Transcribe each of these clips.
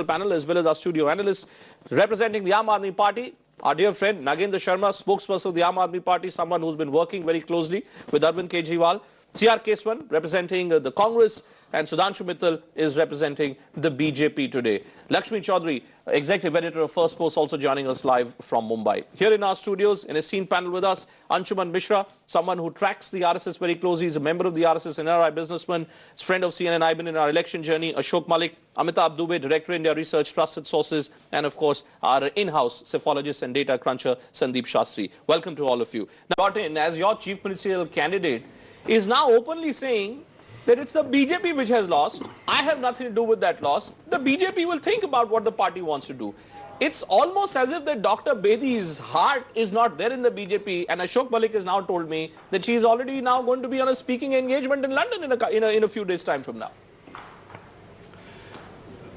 panel as well as our studio analysts representing the Aam Aadmi Party. Our dear friend Nagendra Sharma, spokesperson of the Aam Aadmi Party, someone who's been working very closely with Arvind Kejriwal. C.R. Keswan representing the Congress, and Sudhanshu Mittal is representing the BJP today. Lakshmi Chaudhary, executive editor of First Post, also joining us live from Mumbai. Here in our studios, in a esteemed panel with us, Anshuman Mishra, someone who tracks the RSS very closely. He's a member of the RSS, NRI businessman, he's a friend of CNN IBIN in our election journey. Ashok Malik, Amitabh Dubey, Director India Research, Trusted Sources, and of course, our in-house cephalogist and data cruncher, Sandeep Shastri. Welcome to all of you. Now, Martin, as your chief ministerial candidate, is now openly saying that it's the BJP which has lost. I have nothing to do with that loss. The BJP will think about what the party wants to do. It's almost as if that Dr. Bedi's heart is not there in the BJP, and Ashok Malik has now told me that she is already now going to be on a speaking engagement in London in a few days' time from now.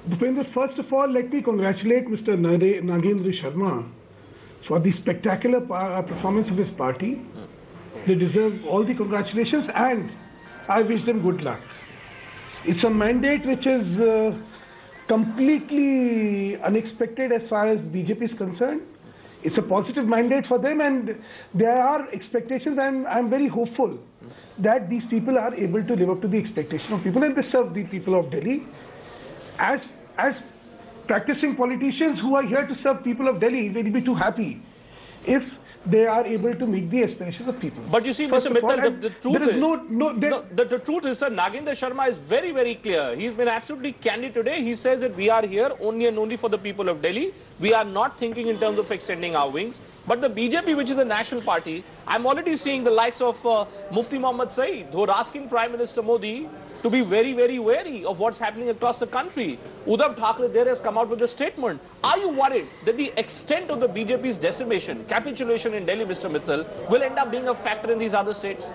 Bhupender, first of all, let me congratulate Mr. Nagendra Sharma for the spectacular performance of his party. They deserve all the congratulations, and I wish them good luck. It's a mandate which is completely unexpected as far as BJP is concerned. It's a positive mandate for them, and there are expectations, and I'm very hopeful that these people are able to live up to the expectation of people, and they serve the people of Delhi. As practicing politicians who are here to serve people of Delhi, we'll be too happy if they are able to meet the aspirations of people. But you see, Mr. Mittal, the truth is, the truth is, sir, Nagendra Sharma is very, very clear. He's been absolutely candid today. He says that we are here only and only for the people of Delhi. We are not thinking in terms of extending our wings. But the BJP, which is the national party, I'm already seeing the likes of Mufti Mohammad Saeed, who are asking Prime Minister Modi to be very, very wary of what's happening across the country. Uddhav Thackeray there has come out with a statement. Are you worried that the extent of the BJP's decimation, capitulation in Delhi, Mr. Mittal, will end up being a factor in these other states?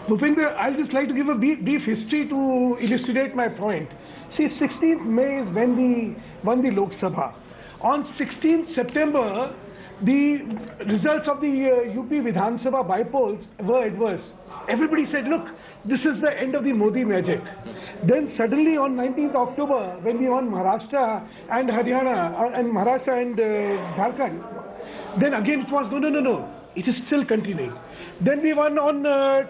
Bhupinder, I'll just like to give a brief history to illustrate my point. See, 16th May is when we won the Lok Sabha. On 16th September, the results of the UP Vidhan Sabha by-polls were adverse. Everybody said, look, this is the end of the Modi magic. Then suddenly on 19th October, when we won Maharashtra and Haryana, and Maharashtra and Jharkhand, then again it was, no, it is still continuing. Then we won on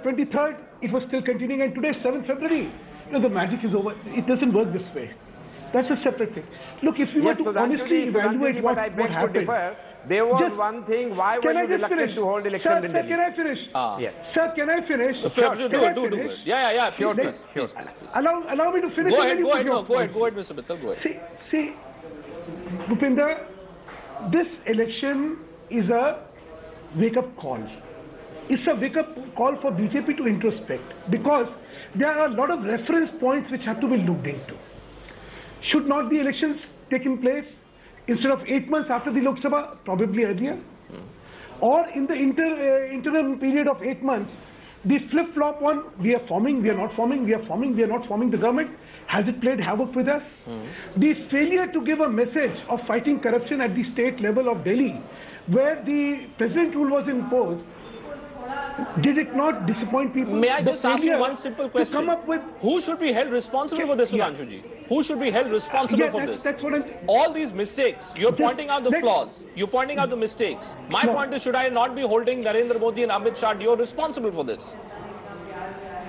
23rd, it was still continuing, and today 7th February, the magic is over. It doesn't work this way. That's a separate thing. Look, if we were to honestly evaluate what happened, there was one thing, why were you reluctant to hold elections in Delhi? Sir, can I finish? Yes. Sir, can I finish? Do it. Yeah, please. Allow me to finish. Go ahead, Mr. Mittal, go ahead. See, Bhupinder, this election is a wake-up call. It's a wake-up call for BJP to introspect, because there are a lot of reference points which have to be looked into. Should not the elections taken place instead of 8 months after the Lok Sabha, probably earlier? Or in the interim period of 8 months, the flip-flop on we are forming, we are not forming, we are forming, we are not forming the government, has it played havoc with us? The failure to give a message of fighting corruption at the state level of Delhi, where the president rule was imposed, did it not disappoint people? May I just ask you one simple question? Who should be held responsible for this, Sudhanshuji? Who should be held responsible for this? That's what I'm... All these mistakes, you're pointing out the flaws, you're pointing out the mistakes. My point is, should I not be holding Narendra Modi and Amit Shah? You're responsible for this.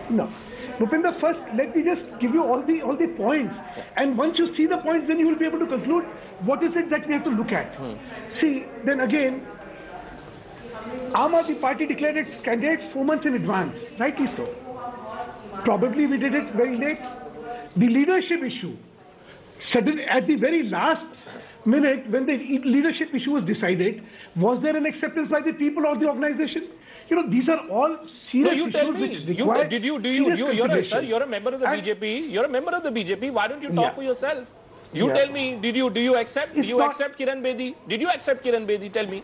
No. Bhupinder, first, let me just give you all the points. And once you see the points, then you will be able to conclude what is it that we have to look at. See, then again, Aam Aadmi Party declared its candidates 4 months in advance, rightly so. Probably we did it very late. The leadership issue, suddenly at the very last minute when the leadership issue was decided, was there an acceptance by the people or the organization? These are all serious issues. No, you tell me. You're a member of the BJP. You're a member of the BJP. Why don't you talk for yourself? You tell me. Do you accept? Do you accept Kiran Bedi? Did you accept Kiran Bedi? Tell me.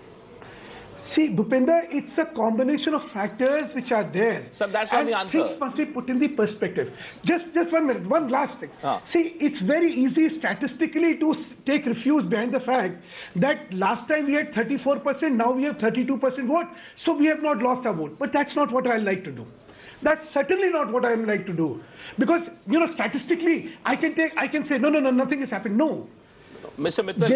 See, Bhupinder, it's a combination of factors which are there. Sir, that's not the answer. Things must be put in the perspective. Just 1 minute, one last thing. See, it's very easy statistically to take refuge behind the fact that last time we had 34%, now we have 32% vote, so we have not lost our vote. But that's not what I like to do. That's certainly not what I am like to do. Because, you know, statistically, I can say, no, nothing has happened. No. Mr. Mittal,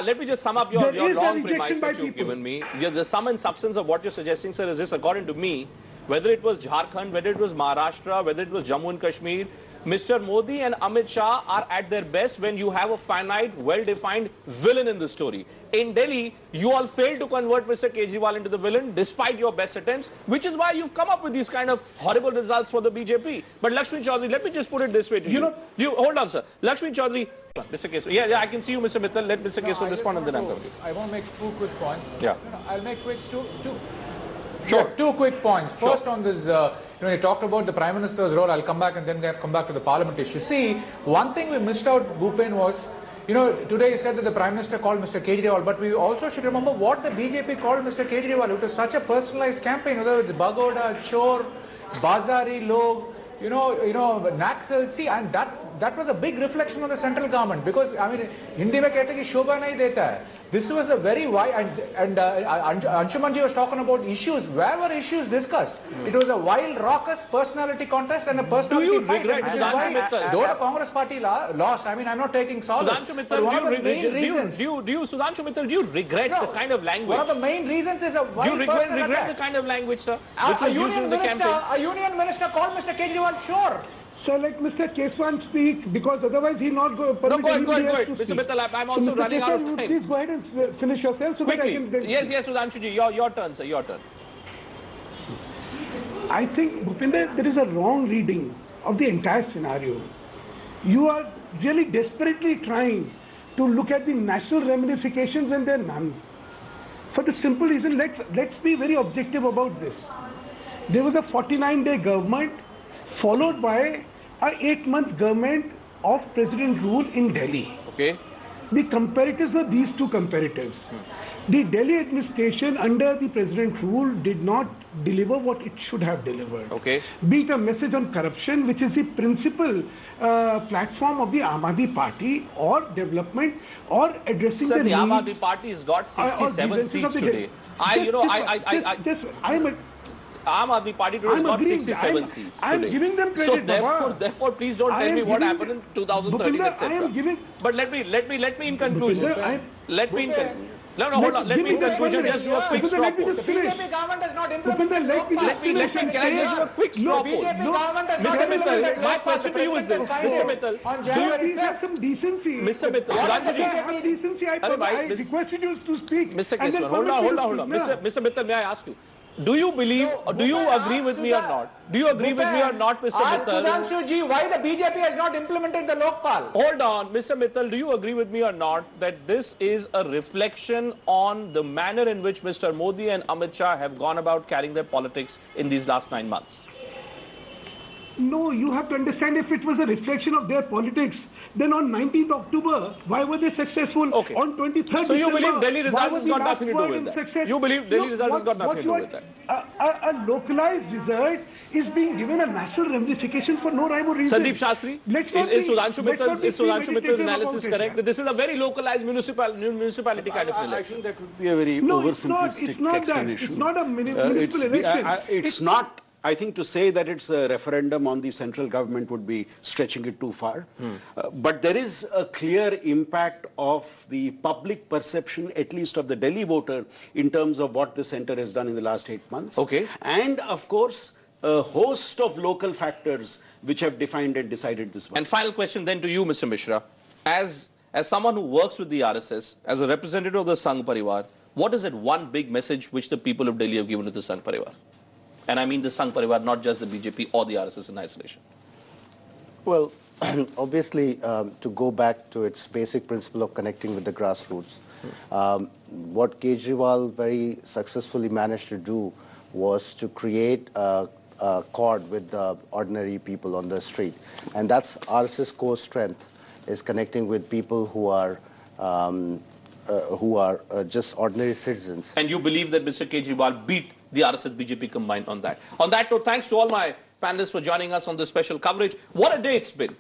let me just sum up your long premise that you've given me. The sum and substance of what you're suggesting, sir, is this: according to me, whether it was Jharkhand, whether it was Maharashtra, whether it was Jammu and Kashmir, Mr. Modi and Amit Shah are at their best when you have a finite, well-defined villain in the story. In Delhi, you all failed to convert Mr. Kejriwal into the villain despite your best attempts, which is why you've come up with these kind of horrible results for the BJP. But Lakshmi Chaudhary, let me just put it this way to you. Hold on, sir. Lakshmi Chaudhary, Mr. Keswal. Yeah, I can see you, Mr. Mittal. Let Mr. Keswal respond and then I'm going to. I want to make two quick points. Yeah. I'll make two. Sure. Yeah, two quick points. First, on this, you talked about the Prime Minister's role. I'll come back and then come back to the Parliament issue. See, one thing we missed out, Bhupen, was, today you said that the Prime Minister called Mr. Kejriwal, but we also should remember what the BJP called Mr. Kejriwal. It was such a personalized campaign, whether it's Bagoda, Chor, Bazari Log, Naxal. See, and that was a big reflection on the central government, because, Hindi mein kehte ki shobha nahi deta hai. This was a very wide, and Anshumanji was talking about issues. Where were issues discussed? It was a wild, raucous personality contest and a personality fight. Do you regret, though the Congress party lost, I'm not taking solace. Sudhanshu Mittal, do you regret the kind of language? One of the main reasons is a wild Do you regret the kind of language, sir, which was used in the campaign? A union minister called Mr. Kejriwal chore. So let Mr. Keswan speak, because otherwise he'll not go. No, go ahead. Mr. Mittal, I'm also running out of time. Please go ahead and finish yourself. So quickly. That I can Yes, Sudhanshuji, your turn, sir, your turn. I think, Bhupinder, there is a wrong reading of the entire scenario. You are really desperately trying to look at the national ramifications, and they're none. For the simple reason, let's be very objective about this. There was a 49-day government, followed by an 8-month government of President rule in Delhi. Okay. The comparatives are these two comparatives. The Delhi administration under the President rule did not deliver what it should have delivered. Okay. Be it a message on corruption, which is the principal platform of the Aam Aadmi Party, or development, or addressing Sir, the the needs. Aam Aadmi Party has got 67 seats today. Aam Aadmi Party today has got 67 seats today. I'm giving them credit. So therefore, please don't tell me what happened in 2013, etc. But let me in conclusion. Hold on. Let me in conclusion just do a quick straw poll. The BJP government has not implemented Can I just do a quick straw poll? Mr. Mittal, my question to you is this. Mr. Mittal, on January 5th. Have some decency. Mr. Mittal, Have decency. I requested you to speak. Mr. Keswal, hold on. Mr. Mittal, may I ask you? Do you believe, do you agree with me or not? Do you agree with me or not, Mr. Mittal? Sudhanshu ji, why the BJP has not implemented the Lokpal? Hold on, Mr. Mittal, do you agree with me or not that this is a reflection on the manner in which Mr. Modi and Amit Shah have gone about carrying their politics in these last 9 months? No, you have to understand, if it was a reflection of their politics, then on 19th October, why were they successful? Okay. On 23rd So you December, believe Delhi result has got nothing to do with that? Success? You believe Delhi result has got nothing to do with that? A localized result is being given a national ramification for no rhyme or reason. Sandeep Shastri, is Sudhanshu Mittal's analysis correct? This is a very localized municipality kind of election. I think that would be a very oversimplistic explanation. It's not a municipal election. It's not. I think to say that it's a referendum on the central government would be stretching it too far. But there is a clear impact of the public perception, at least of the Delhi voter, in terms of what the centre has done in the last 8 months. Okay. And of course, a host of local factors which have defined and decided this one. And final question then to you, Mr. Mishra. As someone who works with the RSS, as a representative of the Sangh Parivar, what is that one big message which the people of Delhi have given to the Sangh Parivar? And I mean the Sangh Parivar, not just the BJP or the RSS in isolation. Well, obviously, to go back to its basic principle of connecting with the grassroots, what Kejriwal very successfully managed to do was to create a chord with the ordinary people on the street. And that's RSS core strength, is connecting with people who are just ordinary citizens. And you believe that Mr. Kejriwal beat the RSS BJP combined on that. On that note, thanks to all my panelists for joining us on this special coverage. What a day it's been.